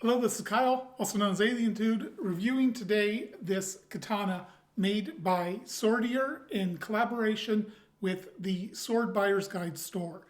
Hello, this is Kyle, also known as Alien Dude, reviewing today this katana made by Swordier in collaboration with the Sword Buyer's Guide store.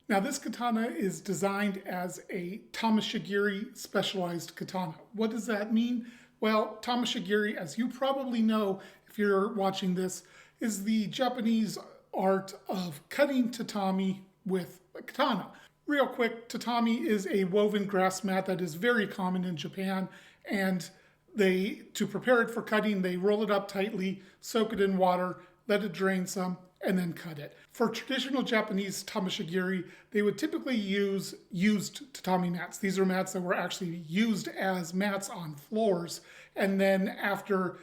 Now, this katana is designed as a tameshigiri specialized katana. What does that mean? Well, tameshigiri, as you probably know if you're watching this, is the Japanese art of cutting tatami with a katana. Real quick, tatami is a woven grass mat that is very common in Japan, and to prepare it for cutting, they roll it up tightly, soak it in water, let it drain some, and then cut it. For traditional Japanese tameshigiri, they would typically use used tatami mats. These are mats that were actually used as mats on floors, and then after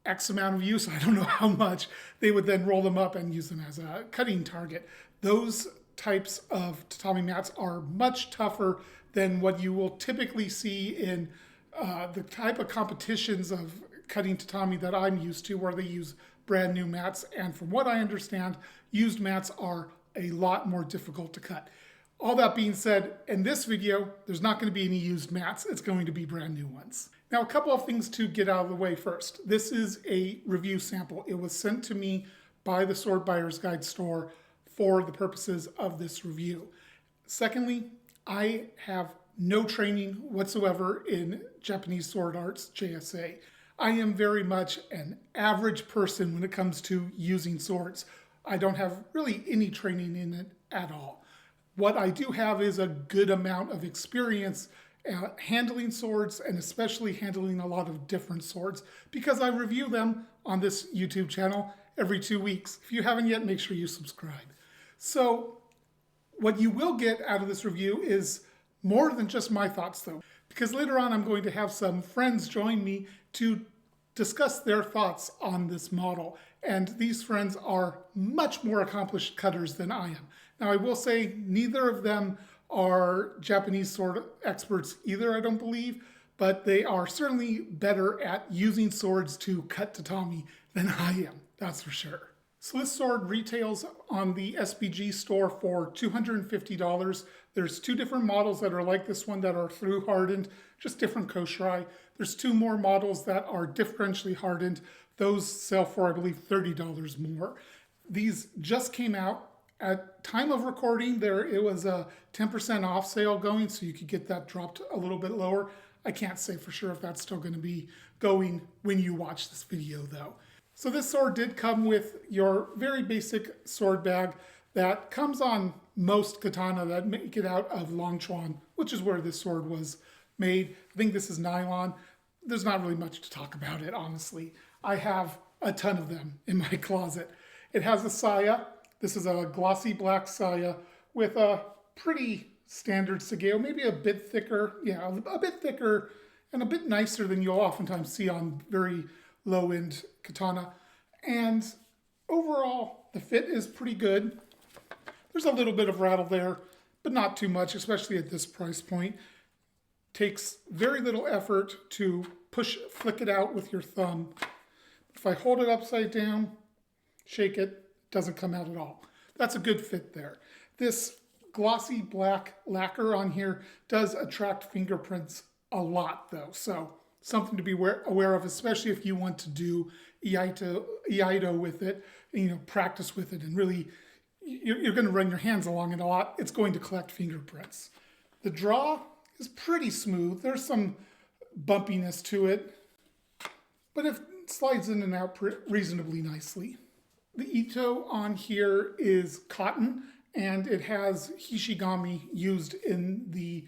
X amount of use, I don't know how much, they would then roll them up and use them as a cutting target. Those types of tatami mats are much tougher than what you will typically see in the type of competitions of cutting tatami that I'm used to, where they use brand new mats. And from what I understand, used mats are a lot more difficult to cut. All that being said, in this video, there's not going to be any used mats. It's going to be brand new ones. Now, a couple of things to get out of the way first. This is a review sample. It was sent to me by the Sword Buyer's Guide store for the purposes of this review. Secondly, I have no training whatsoever in Japanese sword arts, JSA. I am very much an average person when it comes to using swords. I don't have really any training in it at all. What I do have is a good amount of experience handling swords, and especially handling a lot of different swords, because I review them on this YouTube channel every 2 weeks. If you haven't yet, make sure you subscribe. So what you will get out of this review is more than just my thoughts, though, because later on I'm going to have some friends join me to discuss their thoughts on this model. And these friends are much more accomplished cutters than I am. Now, I will say neither of them are Japanese sword experts either, I don't believe, but they are certainly better at using swords to cut tatami than I am, that's for sure. So this sword retails on the SBG store for $250. There's two different models that are like this one that are through hardened, just different Koshirae. There's two more models that are differentially hardened. Those sell for, I believe, $30 more. These just came out. At time of recording, it was a 10% off sale going, so you could get that dropped a little bit lower. I can't say for sure if that's still going to be going when you watch this video, though. So this sword did come with your very basic sword bag that comes on most katana that make it out of Longchuan, which is where this sword was made. I think this is nylon. There's not really much to talk about it, honestly. I have a ton of them in my closet. It has a saya. This is a glossy black saya with a pretty standard sageo, maybe a bit thicker. Yeah, a bit thicker and a bit nicer than you'll oftentimes see on very low-end katana. And overall, the fit is pretty good. There's a little bit of rattle there, but not too much, especially at this price point. Takes very little effort to flick it out with your thumb. If I hold it upside down, shake it, doesn't come out at all. That's a good fit there. This glossy black lacquer on here does attract fingerprints a lot, though, so something to be aware of, especially if you want to do iaido with it, practice with it, and really, you're going to run your hands along it a lot. It's going to collect fingerprints. The draw is pretty smooth. There's some bumpiness to it, but it slides in and out reasonably nicely. The ito on here is cotton, and it has hishigami used in the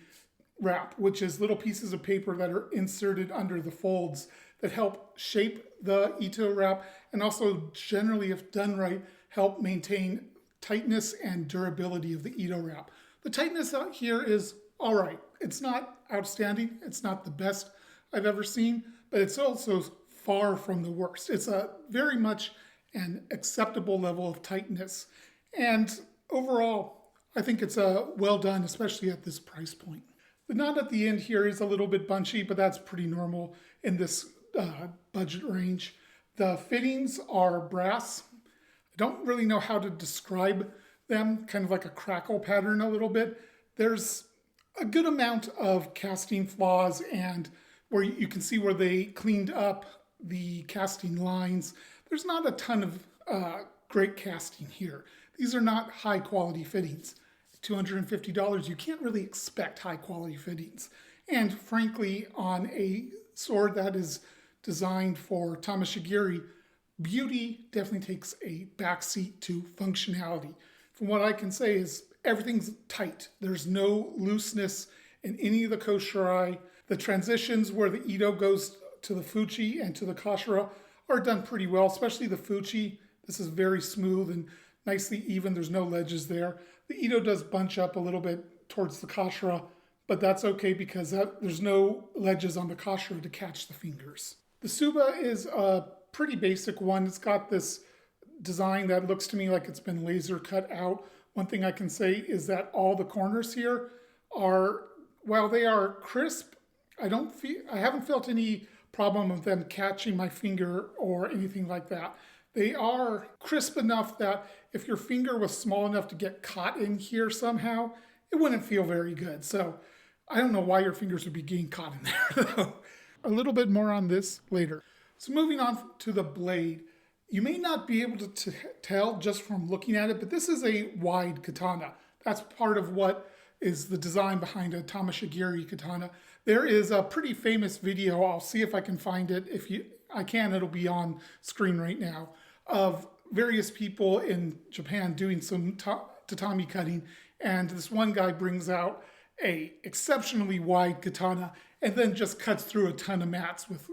wrap, which is little pieces of paper that are inserted under the folds that help shape the ito wrap, and also generally, if done right, help maintain tightness and durability of the ito wrap. The tightness out here is all right. It's not outstanding. It's not the best I've ever seen, but it's also far from the worst. It's a very much an acceptable level of tightness. And overall, I think it's well done, especially at this price point. The knot at the end here is a little bit bunchy, but that's pretty normal in this budget range. The fittings are brass. I don't really know how to describe them, kind of like a crackle pattern a little bit. There's a good amount of casting flaws, and where you can see where they cleaned up the casting lines. There's not a ton of great casting here. These are not high quality fittings. $250, you can't really expect high quality fittings. And frankly, on a sword that is designed for tameshigiri, beauty definitely takes a backseat to functionality. From what I can say is everything's tight. There's no looseness in any of the Koshirae. The transitions where the Ito goes to the Fuchi and to the Koshira are done pretty well, especially the Fuchi. This is very smooth and nicely even. There's no ledges there. The Ito does bunch up a little bit towards the Koshira, but that's okay because there's no ledges on the Koshira to catch the fingers. The Tsuba is a pretty basic one. It's got this design that looks to me like it's been laser cut out. One thing I can say is that all the corners here are, while they are crisp, I haven't felt any problem of them catching my finger or anything like that. They are crisp enough that if your finger was small enough to get caught in here somehow, it wouldn't feel very good. So I don't know why your fingers would be getting caught in there though. A little bit more on this later. So moving on to the blade. You may not be able to tell just from looking at it, but this is a wide katana. That's part of what is the design behind a tameshigiri katana. There is a pretty famous video, I'll see if I can find it. If I can, it'll be on screen right now, of various people in Japan doing some tatami cutting, and this one guy brings out a exceptionally wide katana and then just cuts through a ton of mats with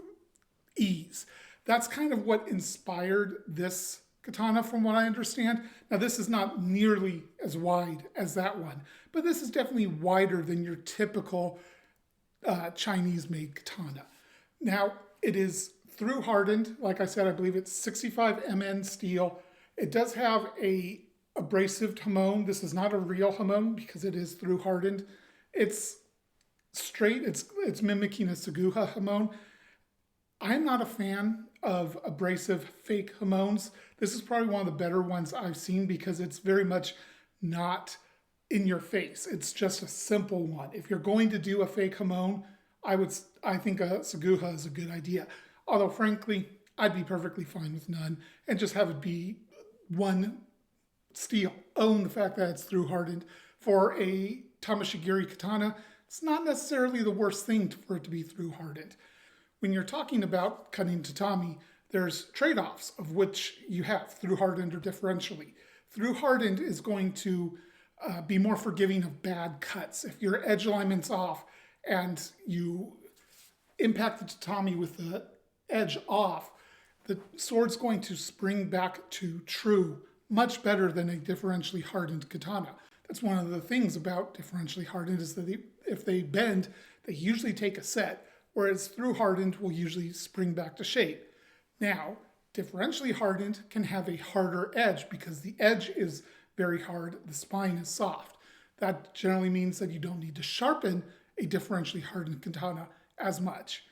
ease. That's kind of what inspired this katana from what I understand. Now this is not nearly as wide as that one, but this is definitely wider than your typical Chinese-made katana. Now it is through hardened. Like I said, I believe it's 65 MN steel. It does have a abrasive hamon. This is not a real hamon because it is through hardened. It's straight, it's mimicking a Seguha hamon. I'm not a fan of abrasive fake hamons. This is probably one of the better ones I've seen because it's very much not in your face. It's just a simple one. If you're going to do a fake hamon, I think a Seguha is a good idea. Although frankly, I'd be perfectly fine with none and just have it be one steel. Own the fact that it's through hardened. For a tameshigiri katana, it's not necessarily the worst thing for it to be through hardened. When you're talking about cutting tatami, there's trade-offs of which you have through hardened or differentially. Through hardened is going to be more forgiving of bad cuts. If your edge alignment's off and you impact the tatami with the edge off, the sword's going to spring back to true much better than a differentially hardened katana. That's one of the things about differentially hardened is that if they bend, they usually take a set, whereas through hardened will usually spring back to shape. Now, differentially hardened can have a harder edge because the edge is very hard, the spine is soft. That generally means that you don't need to sharpen a differentially hardened katana as much.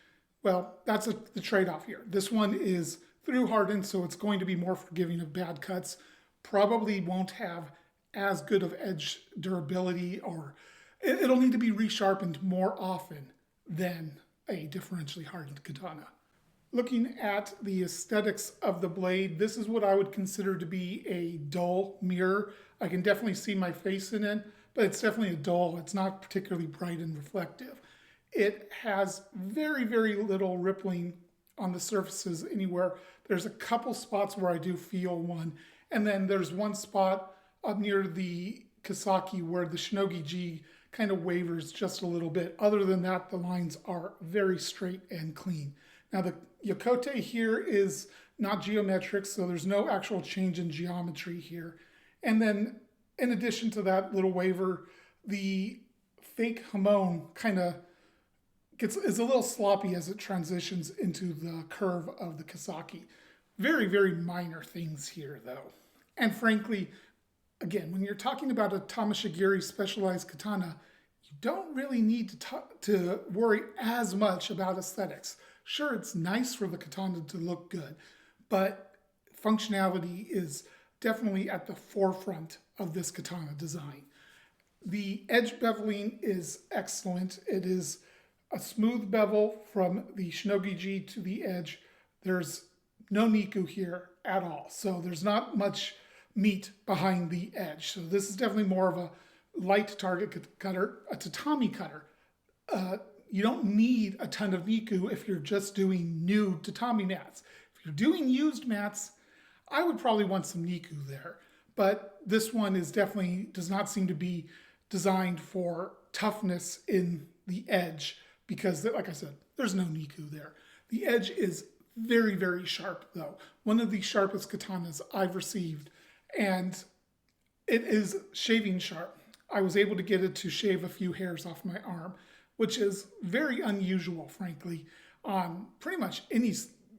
Well, that's the trade-off here. This one is through hardened, so it's going to be more forgiving of bad cuts. Probably won't have as good of edge durability, or it'll need to be resharpened more often than a differentially hardened katana. Looking at the aesthetics of the blade, this is what I would consider to be a dull mirror. I can definitely see my face in it, but it's definitely a dull. It's not particularly bright and reflective. It has very, very little rippling on the surfaces anywhere. There's a couple spots where I do feel one, and then there's one spot up near the Kasaki where the Shinogi G kind of wavers just a little bit. Other than that, the lines are very straight and clean. Now the Yokote here is not geometric, so there's no actual change in geometry here. And then in addition to that little waver, the fake hamon kind of is a little sloppy as it transitions into the curve of the Kasaki. Very, very minor things here though. And frankly, again, when you're talking about a tameshigiri specialized katana, you don't really need to worry as much about aesthetics. Sure, it's nice for the katana to look good, but functionality is definitely at the forefront of this katana design. The edge beveling is excellent. It is a smooth bevel from the Shinogi G to the edge. There's no Niku here at all. So there's not much meat behind the edge. So this is definitely more of a light target cutter, a tatami cutter. You don't need a ton of Niku if you're just doing new tatami mats. If you're doing used mats, I would probably want some Niku there. But this one is definitely does not seem to be designed for toughness in the edge because, like I said, there's no Niku there. The edge is very, very sharp, though. One of the sharpest katanas I've received, and it is shaving sharp. I was able to get it to shave a few hairs off my arm, which is very unusual, frankly, on pretty much any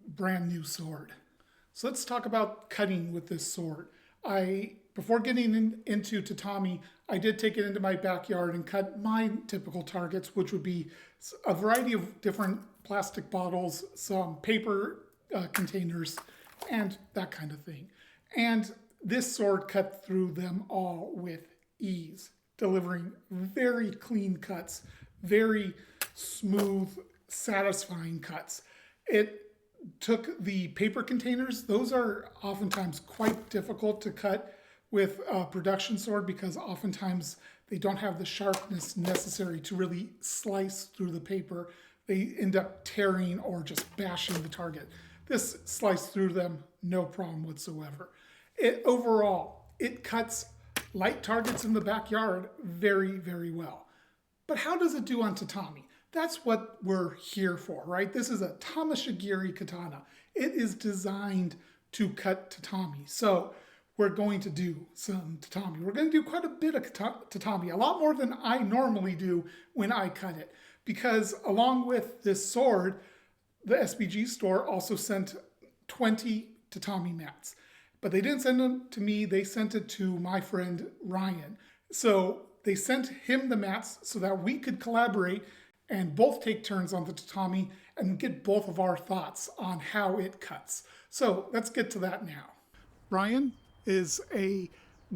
brand new sword. So let's talk about cutting with this sword. Before getting into tatami, I did take it into my backyard and cut my typical targets, which would be a variety of different plastic bottles, some paper containers, and that kind of thing. And this sword cut through them all with ease, delivering very clean cuts, very smooth, satisfying cuts. It took the paper containers. Those are oftentimes quite difficult to cut with a production sword because oftentimes they don't have the sharpness necessary to really slice through the paper. They end up tearing or just bashing the target. This sliced through them, no problem whatsoever. Overall, it cuts light targets in the backyard very, very well. But how does it do on tatami? That's what we're here for, right? This is a tameshigiri katana. It is designed to cut tatami. So we're going to do some tatami. We're going to do quite a bit of tatami, a lot more than I normally do when I cut it. Because along with this sword, the SBG store also sent 20 tatami mats. But they didn't send them to me, they sent it to my friend Ryan. So they sent him the mats so that we could collaborate and both take turns on the tatami and get both of our thoughts on how it cuts. So let's get to that now. Ryan is a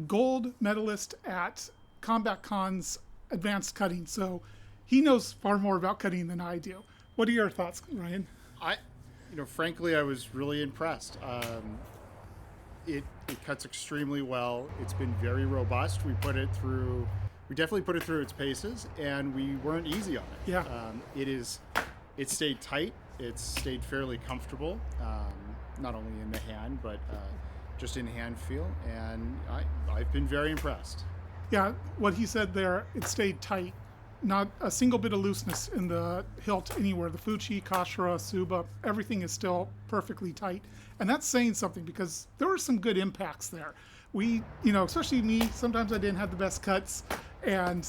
gold medalist at Combat Con's advanced cutting, so he knows far more about cutting than I do. What are your thoughts, Ryan? Frankly, I was really impressed. It cuts extremely well. It's been very robust. We definitely put it through its paces, and we weren't easy on it. Yeah. It stayed tight. It's stayed fairly comfortable, not only in the hand, but just in hand feel. And I've been very impressed. Yeah, what he said there, it stayed tight. Not a single bit of looseness in the hilt anywhere. The Fuchi, Kashira, Suba, everything is still perfectly tight. And that's saying something because there were some good impacts there. We, especially me, sometimes I didn't have the best cuts, and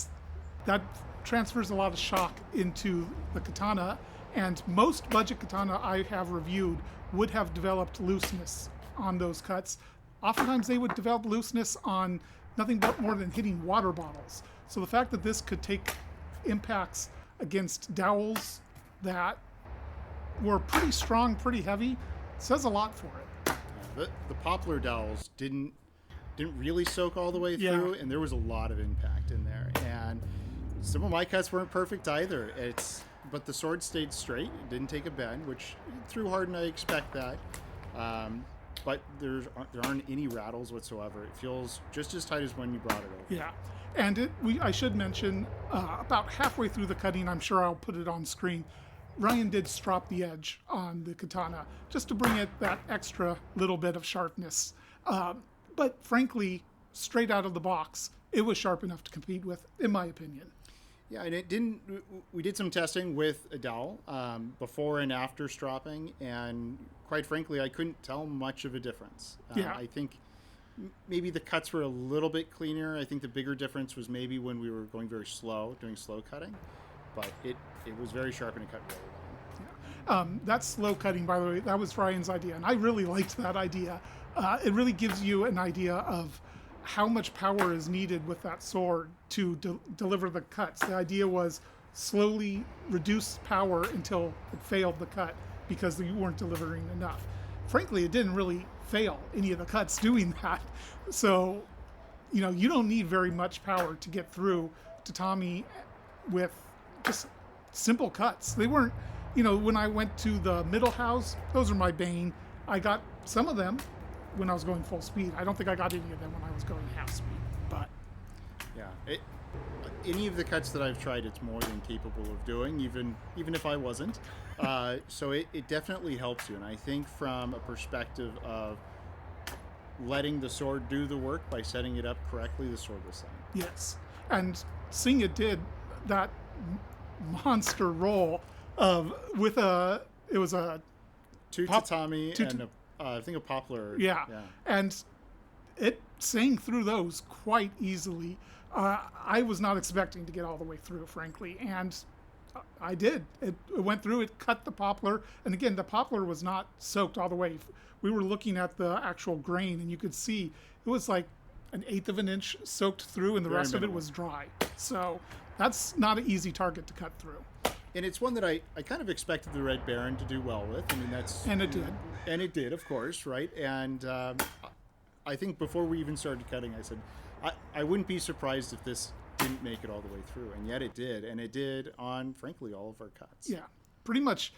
that transfers a lot of shock into the katana. And most budget katana I have reviewed would have developed looseness on those cuts. Oftentimes they would develop looseness on nothing but more than hitting water bottles. So the fact that this could take impacts against dowels that were pretty strong, pretty heavy, says a lot for it. The poplar dowels didn't really soak all the way through, and there was a lot of impact in there. And some of my cuts weren't perfect either. But the sword stayed straight. It didn't take a bend, which through hardened, I expect that. But there aren't any rattles whatsoever. It feels just as tight as when you brought it over. Yeah, and I should mention, about halfway through the cutting, I'm sure I'll put it on screen, Ryan did strop the edge on the katana just to bring it that extra little bit of sharpness. But frankly, straight out of the box, it was sharp enough to compete with, in my opinion. Yeah, and we did some testing with a dowel before and after stropping, and quite frankly, I couldn't tell much of a difference. I think maybe the cuts were a little bit cleaner. I think the bigger difference was maybe when we were going very slow, doing slow cutting, but it was very sharp and it cut really well. That slow cutting, by the way, that was Ryan's idea, and I really liked that idea. It really gives you an idea of how much power is needed with that sword to deliver the cuts. The idea was slowly reduce power until it failed the cut because you weren't delivering enough. Frankly, it didn't really fail any of the cuts doing that. So you don't need very much power to get through tatami with just simple cuts. They weren't, when I went to the middle house, those are my bane. I got some of them when I was going full speed. I don't think I got any of them when I was going half speed, but Yeah, any of the cuts that I've tried, it's more than capable of doing, even if I wasn't. So it definitely helps you, and I think from a perspective of letting the sword do the work by setting it up correctly, the sword was same. yes. And seeing it did that monster roll of it was a Two tatami and I think a poplar. yeah. And it sang through those quite easily. I was not expecting to get all the way through, frankly, and I did. It went through, it cut the poplar, and again, the poplar was not soaked all the way. We were looking at the actual grain, and you could see it was like an eighth of an inch soaked through, and the rest of it was dry. So that's not an easy target to cut through. And it's one that I kind of expected the Red Baron to do well with. I mean, And it did. And it did, of course, right? And I think before we even started cutting, I said, I wouldn't be surprised if this didn't make it all the way through. And yet it did. And it did on, frankly, all of our cuts. Yeah, pretty much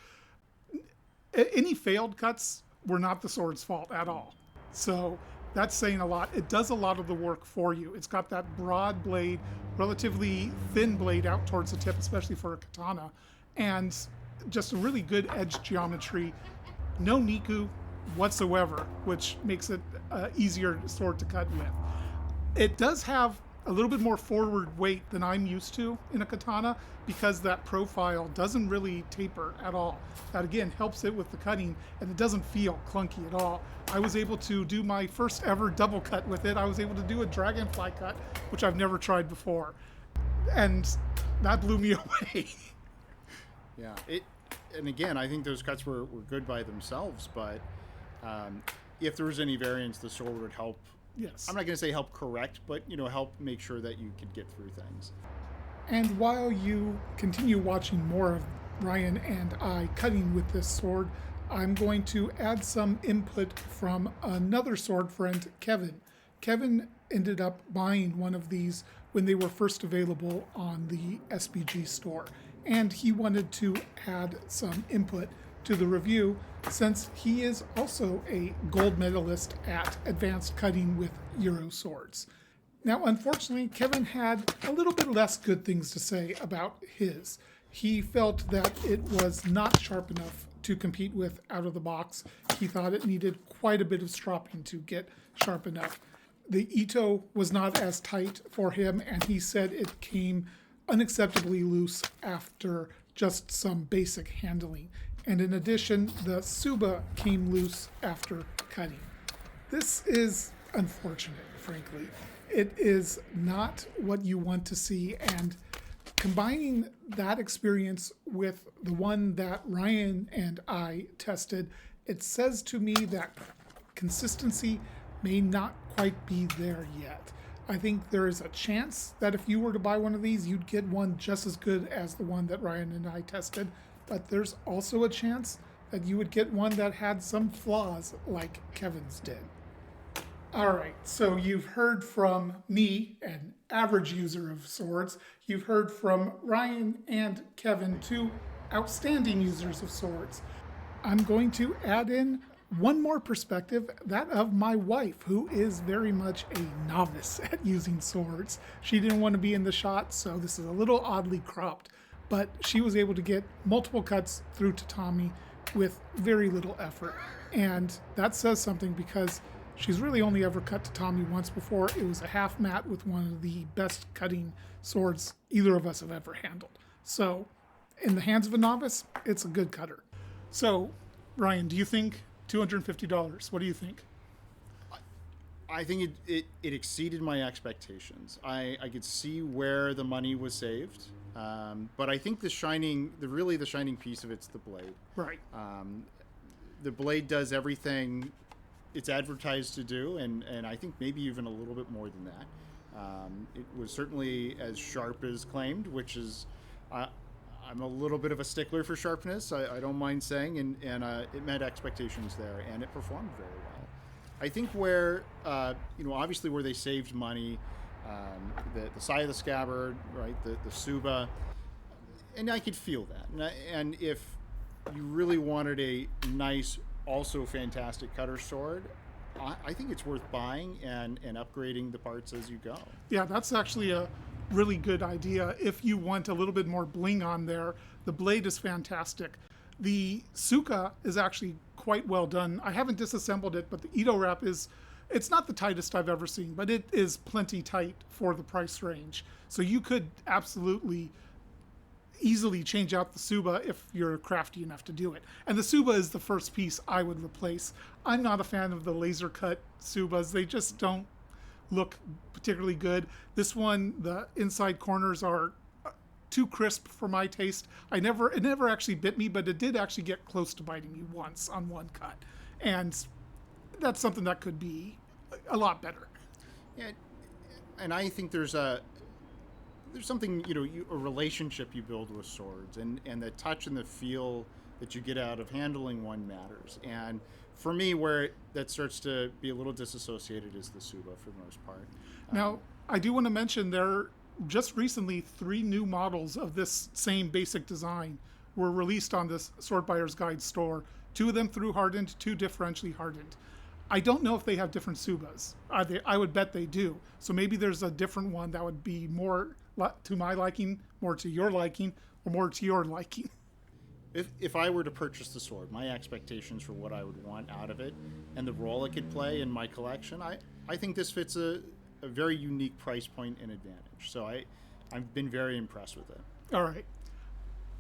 any failed cuts were not the sword's fault at all. So that's saying a lot. It does a lot of the work for you. It's got that broad blade, relatively thin blade out towards the tip, especially for a katana, and just a really good edge geometry. No niku whatsoever, which makes it easier sword to cut with. It does have a little bit more forward weight than I'm used to in a katana because that profile doesn't really taper at all. That again helps it with the cutting, and it doesn't feel clunky at all. I was able to do my first ever double cut with it. I was able to do a dragonfly cut, which I've never tried before, and that blew me away. Yeah, and again, I think those cuts were good by themselves, but if there was any variance, the sword would help. Yes. I'm not going to say help correct, but help make sure that you could get through things. And while you continue watching more of Ryan and I cutting with this sword, I'm going to add some input from another sword friend, Kevin. Kevin ended up buying one of these when they were first available on the SBG store, and he wanted to add some input to the review since he is also a gold medalist at advanced cutting with Euro swords. Now, unfortunately, Kevin had a little bit less good things to say about his. He felt that it was not sharp enough to compete with out of the box. He thought it needed quite a bit of stropping to get sharp enough. The Ito was not as tight for him, and he said it came unacceptably loose after just some basic handling. And in addition, the Suba came loose after cutting. This is unfortunate, frankly. It is not what you want to see, and combining that experience with the one that Ryan and I tested, it says to me that consistency may not quite be there yet. I think there is a chance that if you were to buy one of these, you'd get one just as good as the one that Ryan and I tested, but there's also a chance that you would get one that had some flaws like Kevin's did. All right, so you've heard from me, an average user of swords. You've heard from Ryan and Kevin, two outstanding users of swords. I'm going to add in one more perspective, that of my wife, who is very much a novice at using swords. She didn't want to be in the shot, so this is a little oddly cropped, but she was able to get multiple cuts through tatami with very little effort. And that says something because she's really only ever cut tatami once before. It was a half mat with one of the best cutting swords either of us have ever handled. So in the hands of a novice, it's a good cutter. So Ryan, do you think $250? What do you think? I think it exceeded my expectations. I could see where the money was saved, but I think the shining piece of it's the blade. Right. The blade does everything it's advertised to do, and I think maybe even a little bit more than that. It was certainly as sharp as claimed, which is I'm a little bit of a stickler for sharpness, I don't mind saying, and it met expectations there, and it performed very well. I think where, obviously where they saved money, the side of the scabbard, right, the Suba, and I could feel that. And if you really wanted a nice, also fantastic cutter sword, I think it's worth buying and upgrading the parts as you go. Yeah, that's actually a really good idea. If you want a little bit more bling on there, the blade is fantastic. The Tsuka is actually quite well done. I haven't disassembled it, but the Ito wrap it's not the tightest I've ever seen, but it is plenty tight for the price range. So you could absolutely easily change out the Suba if you're crafty enough to do it. And the Suba is the first piece I would replace. I'm not a fan of the laser cut Subas. They just don't look particularly good. This one, the inside corners are too crisp for my taste. It never actually bit me, but it did actually get close to biting me once on one cut. And that's something that could be a lot better. Yeah, and I think there's something, a relationship you build with swords, and the touch and the feel that you get out of handling one matters. And for me, where that starts to be a little disassociated is the Suba for the most part. Now, I do want to mention there just recently 3 new models of this same basic design were released on this Sword Buyer's Guide store. 2 of them through hardened, 2 differentially hardened. I don't know if they have different Subas. I would bet they do. So maybe there's a different one that would be more to my liking, more to your liking, or more to your liking. If I were to purchase the sword, my expectations for what I would want out of it and the role it could play in my collection, I think this fits a very unique price point and advantage. So I've been very impressed with it. All right.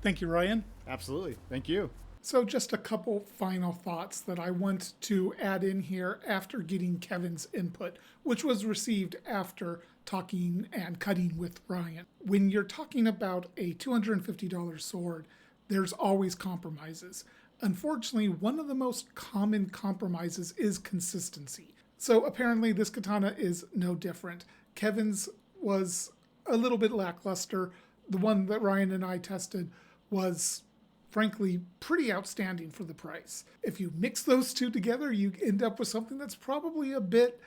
Thank you, Ryan. Absolutely. Thank you. So just a couple final thoughts that I want to add in here after getting Kevin's input, which was received after talking and cutting with Ryan. When you're talking about a $250 sword, there's always compromises. Unfortunately, one of the most common compromises is consistency. So apparently this katana is no different. Kevin's was a little bit lackluster. The one that Ryan and I tested was frankly pretty outstanding for the price. If you mix those two together, you end up with something that's probably a bit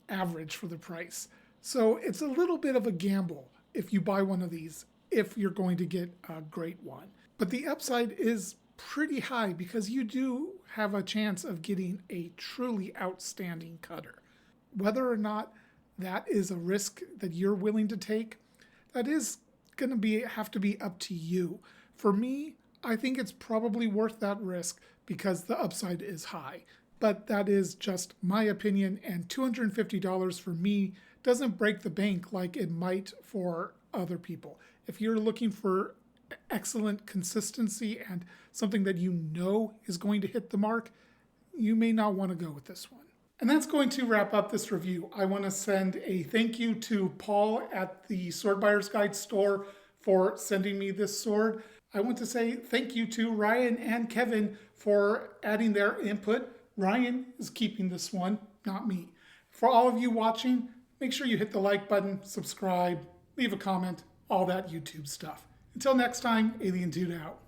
average for the price. So it's a little bit of a gamble if you buy one of these, if you're going to get a great one. But the upside is pretty high because you do have a chance of getting a truly outstanding cutter. Whether or not that is a risk that you're willing to take, that is going to have to be up to you. For me, I think it's probably worth that risk because the upside is high. But that is just my opinion, and $250 for me doesn't break the bank like it might for other people. If you're looking for excellent consistency and something that you know is going to hit the mark, you may not want to go with this one. And that's going to wrap up this review. I want to send a thank you to Paul at the Sword Buyer's Guide store for sending me this sword. I want to say thank you to Ryan and Kevin for adding their input. Ryan is keeping this one, not me. For all of you watching, make sure you hit the like button, subscribe, leave a comment, all that YouTube stuff. Until next time, Alien Dude out.